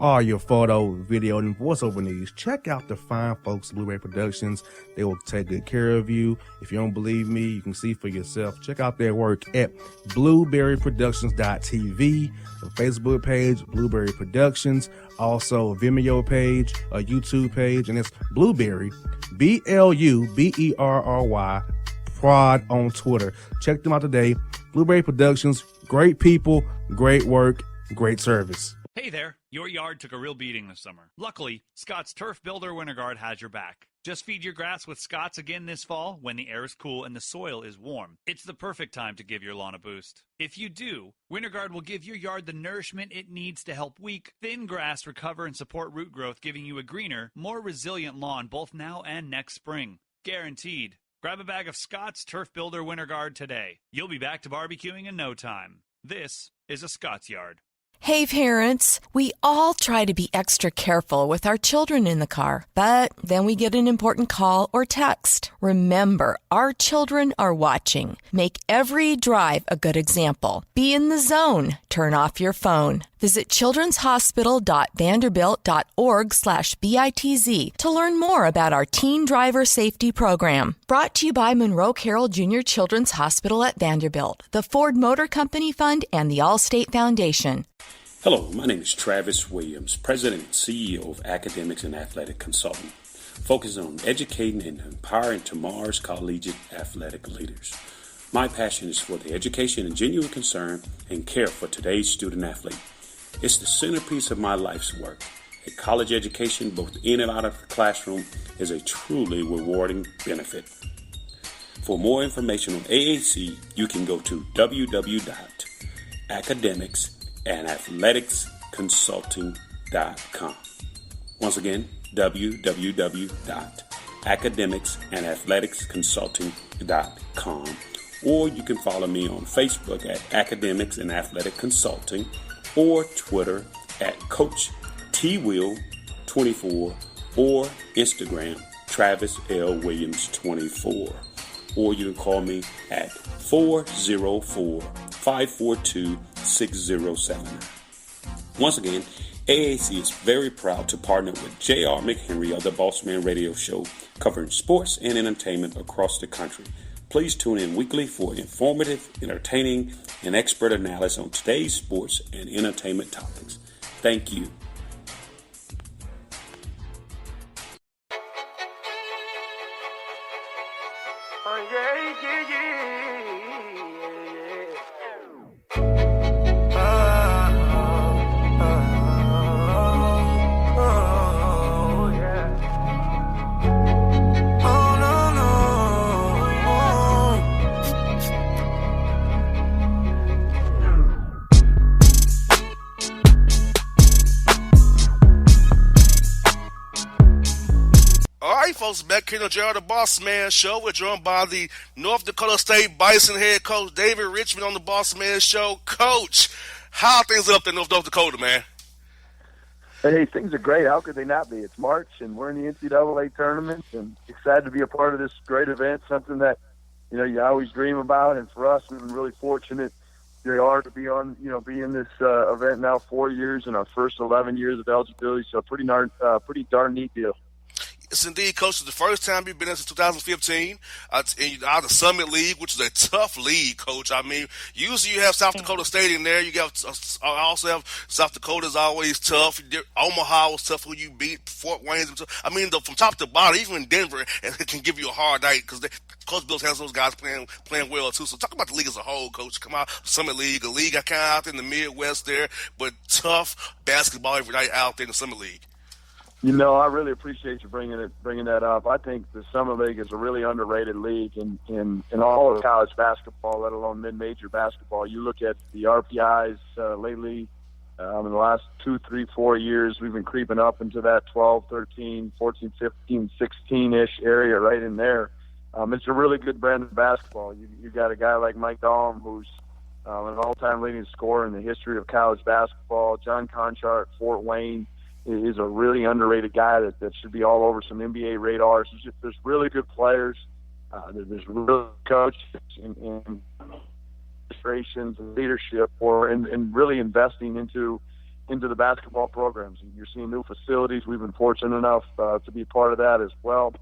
all your photo, video, and voiceover needs, check out the fine folks at Blueberry Productions. They will take good care of you. If you don't believe me, you can see for yourself. Check out their work at blueberryproductions.tv, the Facebook page, Blueberry Productions, also a Vimeo page, a YouTube page, and it's Blueberry, BLUBERRY, Prod on Twitter. Check them out today. Blueberry Productions, great people, great work, great service. Hey there, your yard took a real beating this summer. Luckily, Scott's Turf Builder Winter Guard has your back. Just feed your grass with Scott's again this fall when the air is cool and the soil is warm. It's the perfect time to give your lawn a boost. If you do, Winter Guard will give your yard the nourishment it needs to help weak, thin grass recover and support root growth, giving you a greener, more resilient lawn both now and next spring. Guaranteed. Grab a bag of Scott's Turf Builder Winter Guard today. You'll be back to barbecuing in no time. This is a Scott's Yard. Hey parents, we all try to be extra careful with our children in the car, but then we get an important call or text. Remember, our children are watching. Make every drive a good example. Be in the zone. Turn off your phone. Visit childrenshospital.vanderbilt.org/BITZ to learn more about our teen driver safety program. Brought to you by Monroe Carroll Jr. Children's Hospital at Vanderbilt, the Ford Motor Company Fund, and the Allstate Foundation. Hello, my name is Travis Williams, President and CEO of Academics and Athletic Consulting, focusing on educating and empowering tomorrow's collegiate athletic leaders. My passion is for the education and genuine concern and care for today's student athlete. It's the centerpiece of my life's work. A college education, both in and out of the classroom, is a truly rewarding benefit. For more information on AAC, you can go to www.academicsandathleticsconsulting.com. Once again, www.academicsandathleticsconsulting.com. Or you can follow me on Facebook at Academics and Athletic Consulting, or Twitter at Coach TWill24, or Instagram Travis L. Williams 24. Or you can call me at 404-542-6079. Once again, AAC is very proud to partner with J.R. McHenry of the Bossman Radio Show, covering sports and entertainment across the country. Please tune in weekly for informative, entertaining, and expert analysis on today's sports and entertainment topics. Thank you. Back here on the Bossman Show. We're joined by the North Dakota State Bison head coach David Richman on the Bossman Show. Coach, how are things up there in North Dakota, man? Hey, things are great. How could they not be? It's March, and we're in the NCAA tournament, and excited to be a part of this great event, something that, you always dream about. And for us, we've been really fortunate they are to be on, be in this event now 4 years in our first 11 years of eligibility. So pretty darn neat deal. Yes, indeed, Coach. It's the first time you've been in since 2015. And you're out of the Summit League, which is a tough league, Coach. I mean, usually you have South Dakota State in there. You also have South Dakota's always tough. Omaha was tough who you beat. Fort Wayne's tough. I mean, from top to bottom, even in Denver, and it can give you a hard night because Coach Bills has those guys playing well too. So talk about the league as a whole, Coach. Come out, Summit League, a league I kind of out there in the Midwest there, but tough basketball every night out there in the Summit League. I really appreciate you bringing that up. I think the Summer League is a really underrated league in all of college basketball, let alone mid-major basketball. You look at the RPIs lately, in the last 2, 3, 4 years, we've been creeping up into that 12, 13, 14, 15, 16-ish area right in there. It's a really good brand of basketball. You got a guy like Mike Dahlm, who's an all-time leading scorer in the history of college basketball. John Conchar at Fort Wayne is a really underrated guy that should be all over some NBA radars. There's really good players. There's real coaches and administrations and leadership and really investing into into the basketball programs. You're seeing new facilities. We've been fortunate enough to be part of that as well.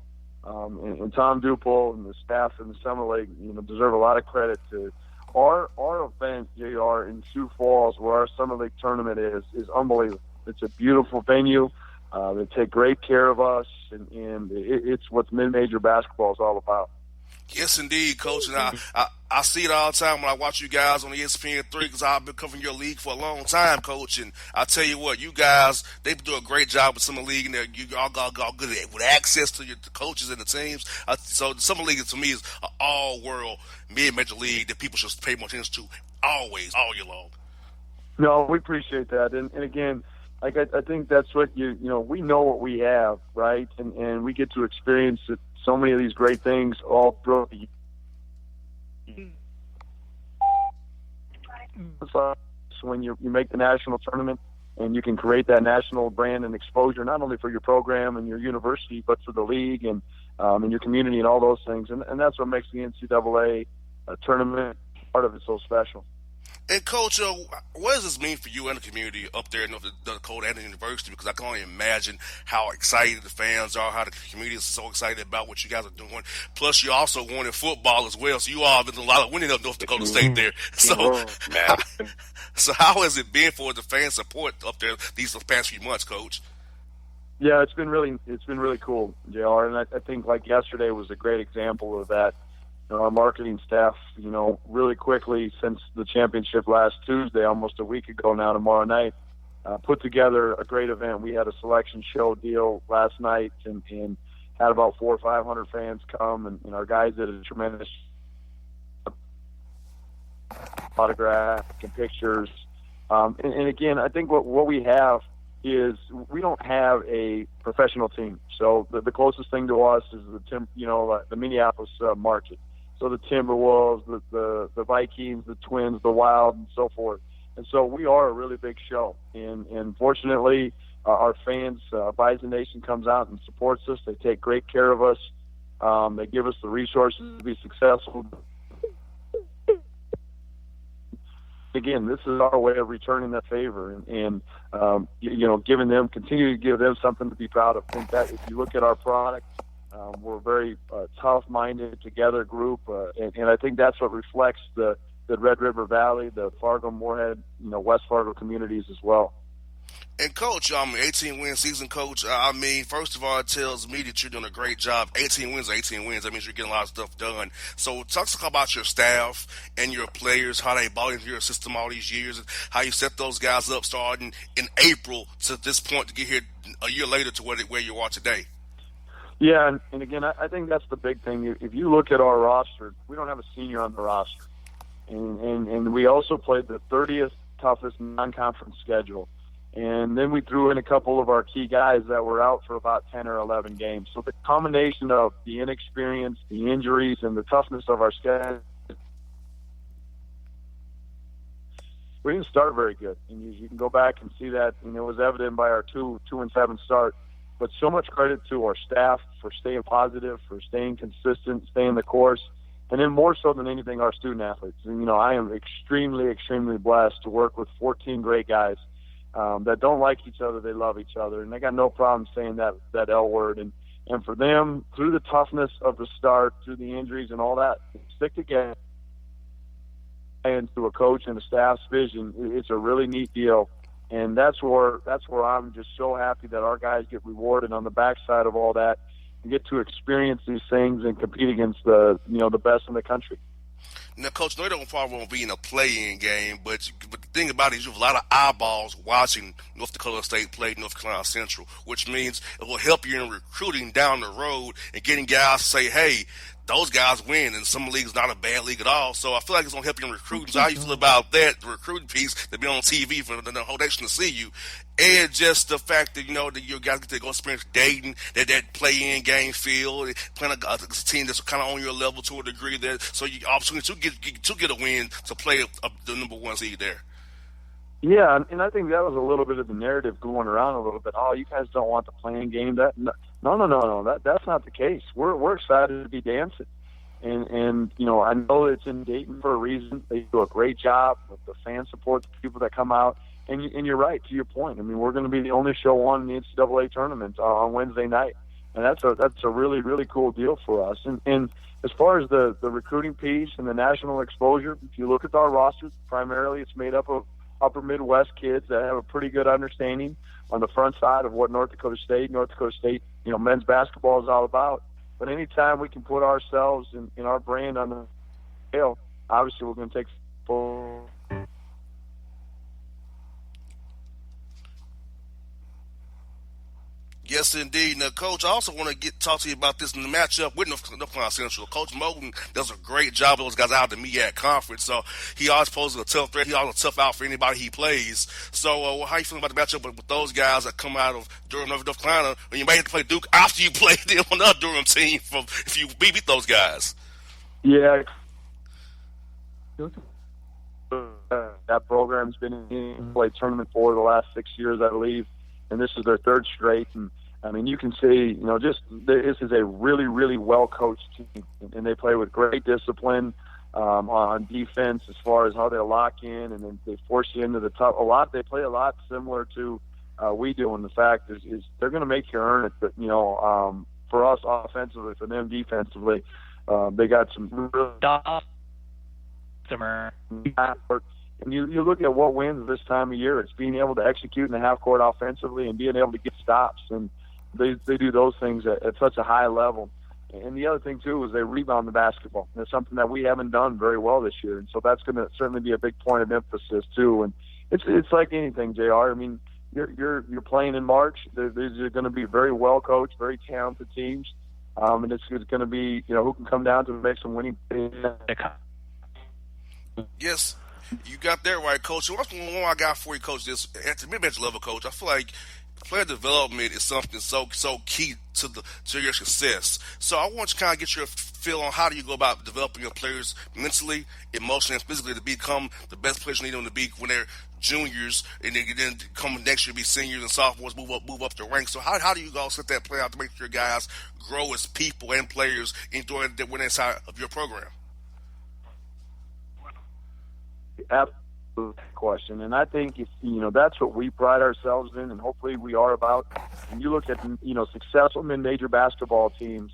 And Tom Duple and the staff in the Summer League, deserve a lot of credit to our event, JR, in Sioux Falls, where our Summer League tournament is unbelievable. It's a beautiful venue. They take great care of us, and it's what mid-major basketball is all about. Yes, indeed, Coach. And I see it all the time when I watch you guys on ESPN3 because I've been covering your league for a long time, Coach. And I tell you what, you guys, they do a great job with Summer League, and you all got good at with access to the coaches and the teams. So the Summer League, to me, is an all-world mid-major league that people should pay more attention to always, all year long. No, we appreciate that. And again, I think that's what we know what we have, right? And we get to experience it. So many of these great things all throughout the year. So when you make the national tournament and you can create that national brand and exposure, not only for your program and your university, but for the league and your community and all those things. And that's what makes the NCAA tournament part of it so special. And, Coach, what does this mean for you and the community up there in North Dakota and the university? Because I can only imagine how excited the fans are, how the community is so excited about what you guys are doing. Plus, you also won in football as well, so you all have been doing a lot of winning up North Dakota State there. So how has it been for the fan support up there these past few months, Coach? Yeah, it's been really cool, JR, and I think like yesterday was a great example of that. Our marketing staff, really quickly since the championship last Tuesday, almost a week ago now, tomorrow night, put together a great event. We had a selection show deal last night and had about 400 or 500 fans come, and our guys did a tremendous autograph and pictures. And again, I think what we have is we don't have a professional team. So the closest thing to us is the Minneapolis market. So the Timberwolves, the Vikings, the Twins, the Wild, and so forth. And so we are a really big show. And fortunately, our fans, Bison Nation comes out and supports us. They take great care of us. They give us the resources to be successful. Again, this is our way of returning that favor and continue to give them something to be proud of. I think that if you look at our product, we're a very tough-minded, together group, and I think that's what reflects the Red River Valley, the Fargo, Moorhead, West Fargo communities as well. And, Coach, 18-win season, Coach, first of all, it tells me that you're doing a great job. 18 wins are 18 wins. That means you're getting a lot of stuff done. So talk about your staff and your players, how they bought into your system all these years, and how you set those guys up starting in April to this point to get here a year later to where you are today. Yeah, and again, I think that's the big thing. If you look at our roster, we don't have a senior on the roster. And we also played the 30th toughest non-conference schedule. And then we threw in a couple of our key guys that were out for about 10 or 11 games. So the combination of the inexperience, the injuries, and the toughness of our schedule, we didn't start very good. And you can go back and see that, and it was evident by our 2-7 start. But so much credit to our staff for staying positive, for staying consistent, staying the course, and then more so than anything, our student athletes. And, I am extremely, extremely blessed to work with 14 great guys that don't like each other. They love each other, and they got no problem saying that L word. And for them, through the toughness of the start, through the injuries and all that, stick together and through a coach and a staff's vision, it's a really neat deal. And that's where I'm just so happy that our guys get rewarded on the backside of all that and get to experience these things and compete against the best in the country. Now, Coach, no, it probably won't be in a play-in game, but the thing about it is you have a lot of eyeballs watching North Dakota State play North Carolina Central, which means it will help you in recruiting down the road and getting guys to say, hey, those guys win, and Summer League is not a bad league at all. So I feel like it's going to help you in recruiting. So how you feel about that, the recruiting piece, to be on TV for the whole nation to see you, and just the fact that, that your guys get to go experience Dayton, that play-in game feel, playing a team that's kind of on your level to a degree there, so you opportunity to get a win to play the number one seed there. Yeah, and I think that was a little bit of the narrative going around a little bit. Oh, you guys don't want the playing game. No. That's not the case. We're excited to be dancing, and I know it's in Dayton for a reason. They do a great job with the fan support, the people that come out, And you're right, to your point. I mean, we're going to be the only show on the NCAA tournament on Wednesday night. And that's a really, really cool deal for us. And as far as the recruiting piece and the national exposure, if you look at our roster, primarily it's made up of upper Midwest kids that have a pretty good understanding on the front side of what North Dakota State, men's basketball is all about. But anytime we can put ourselves in our brand on the scale, obviously we're going to take full. Yes, indeed. Now, Coach, I also want to talk to you about this in the matchup with North Carolina Central. Coach Moten does a great job of those guys out at the MEAC conference. So he always poses a tough threat. He always a tough out for anybody he plays. So how you feeling about the matchup with those guys that come out of Durham, North Carolina, and you may have to play Duke after you play them on the Durham team if you beat those guys? Yeah. That program's been in play tournament for the last 6 years, I believe, and this is their third straight. And I mean, you can see, this is a really, really well-coached team, and they play with great discipline on defense as far as how they lock in, and then they force you into the top. They play a lot similar to we do, and the fact is they're going to make you earn it. But, for us offensively, for them defensively, they got some real and you look at what wins this time of year. It's being able to execute in the half court offensively and being able to get stops, and they do those things at such a high level. And the other thing too is they rebound the basketball. And it's something that we haven't done very well this year, and so that's going to certainly be a big point of emphasis too. And it's like anything, JR. I mean, you're playing in March. These are going to be very well coached, very talented teams, and it's going to be who can come down to make some winning. Yes, you got that right, Coach. One I got for you, Coach, this at the mid-major level, Coach, I feel like player development is something so key to your success. So I want you to kind of get your feel on how do you go about developing your players mentally, emotionally, and physically to become the best players you need them to be when they're juniors, and then come next year be seniors and sophomores, move up the ranks. So how do you all set that play out to make sure your guys grow as people and players during the winning side of your program? Absolute question, and I think if that's what we pride ourselves in, and hopefully we are about. When you look at successful mid-major basketball teams,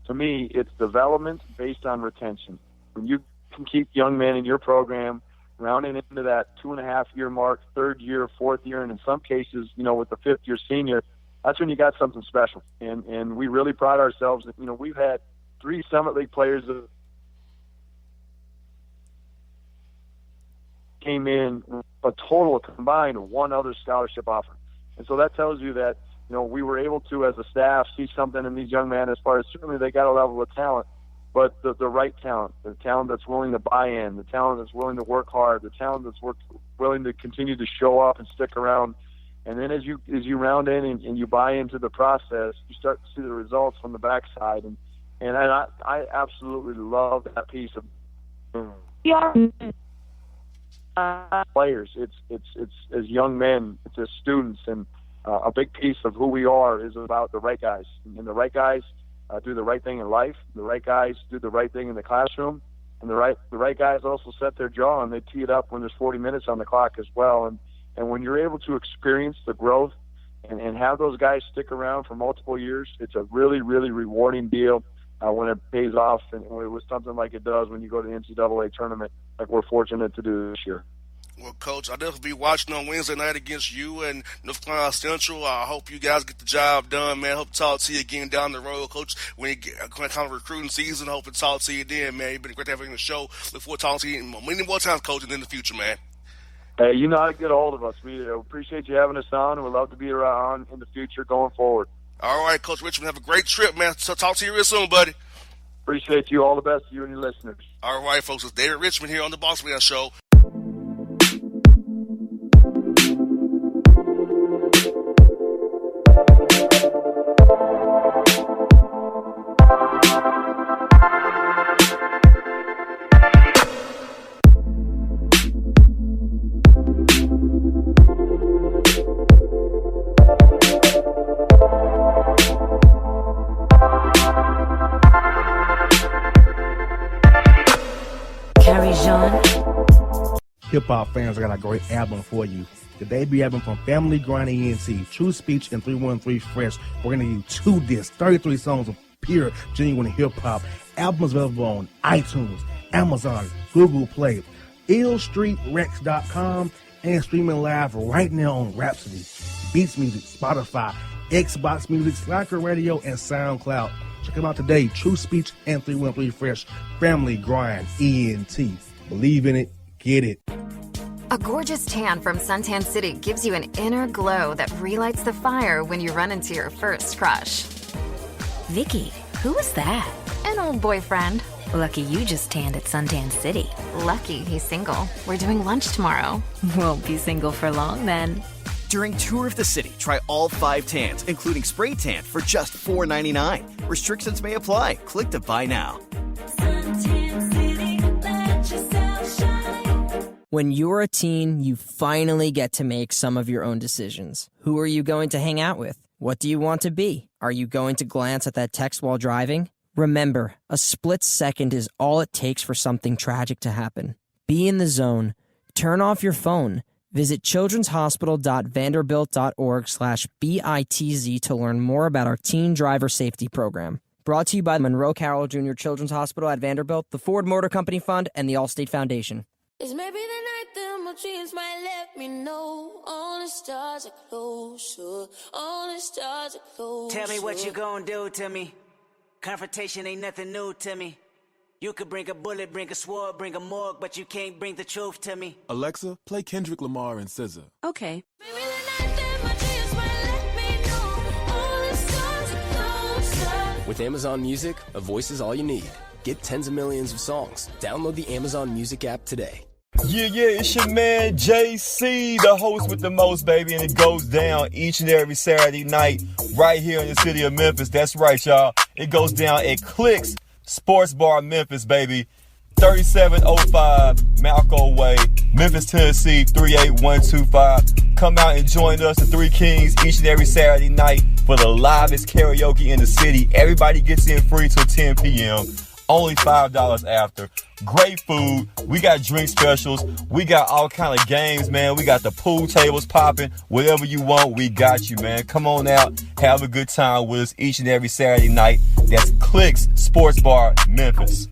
to me it's development based on retention. When you can keep young men in your program rounding into that 2.5-year mark, third year, fourth year, and in some cases with the fifth-year senior, that's when you got something special. And we really pride ourselves that we've had 3 Summit League players that came in a total of combined 1 other scholarship offer. And so that tells you that, we were able to, as a staff, see something in these young men as far as certainly they got a level of talent, but the right talent, the talent that's willing to buy in, the talent that's willing to work hard, the talent that's willing to continue to show up and stick around. And then as you round in and you buy into the process, you start to see the results from the backside. And I absolutely love that piece of players. It's as young men, it's as students, and a big piece of who we are is about the right guys. And the right guys do the right thing in life. The right guys do the right thing in the classroom, and the right guys also set their jaw and they tee it up when there's 40 minutes on the clock as well. And when you're able to experience the growth and have those guys stick around for multiple years, it's a really, really rewarding deal when it pays off, and it was something like it does when you go to the NCAA tournament like we're fortunate to do this year. Well, Coach, I'll definitely be watching on Wednesday night against you and North Carolina Central. I hope you guys get the job done, man. Hope to talk to you again down the road, Coach. When you get kind of recruiting season, hope to talk to you then, man. You've been great to have you on the show. Look forward to talking to you many more times, Coach, and in the future, man. Hey, you know how to get a hold of us. We appreciate you having us on, and we'd love to be around in the future going forward. All right, Coach Richman, have a great trip, man. So talk to you real soon, buddy. Appreciate you. All the best to you and your listeners. All right, folks. It's David Richman here on the Bossman Show. Hip hop fans, I got a great album for you. that they be having from Family Grind ENT, True Speech, and 313 Fresh. We're going to give you 2 discs, 33 songs of pure, genuine hip-hop. Albums available on iTunes, Amazon, Google Play, illstreetrex.com, and streaming live right now on Rhapsody, Beats Music, Spotify, Xbox Music, Slacker Radio, and SoundCloud. Check them out today. True Speech and 313 Fresh. Family Grind ENT. Believe in it. Get it. A gorgeous tan from Suntan City gives you an inner glow that relights the fire when you run into your first crush. Vicky, who was that? An old boyfriend. Lucky you just tanned at Suntan City. Lucky he's single. We're doing lunch tomorrow. Won't be single for long then. During Tour of the City, try all 5 tans, including spray tan, for just $4.99. Restrictions may apply. Click to buy now. Suntan City, let yourself shine. When you're a teen, you finally get to make some of your own decisions. Who are you going to hang out with? What do you want to be? Are you going to glance at that text while driving? Remember, a split second is all it takes for something tragic to happen. Be in the zone. Turn off your phone. Visit childrenshospital.vanderbilt.org/BITZ to learn more about our teen driver safety program. Brought to you by the Monroe Carroll Jr. Children's Hospital at Vanderbilt, the Ford Motor Company Fund, and the Allstate Foundation. It's maybe the night that my dreams might let me know. All the stars are closer. All the stars are closer. Tell me what you gonna do to me. Confrontation ain't nothing new to me. You could bring a bullet, bring a sword, bring a morgue, but you can't bring the truth to me. Alexa, play Kendrick Lamar and SZA. Okay. Maybe the night that my dreams might let me know. All the stars are closer. With Amazon Music, a voice is all you need. Get tens of millions of songs. Download the Amazon Music app today. Yeah, it's your man JC, the host with the most, baby, and it goes down each and every Saturday night right here in the city of Memphis. That's right, y'all. It goes down at Clicks Sports Bar Memphis, baby. 3705 Malco Way, Memphis, Tennessee, 38125. Come out and join us, the Three Kings, each and every Saturday night for the livest karaoke in the city. Everybody gets in free till 10 p.m. Only $5 after. Great food. We got drink specials. We got all kind of games, man. We got the pool tables popping. Whatever you want, we got you, man. Come on out. Have a good time with us each and every Saturday night. That's Clicks Sports Bar, Memphis.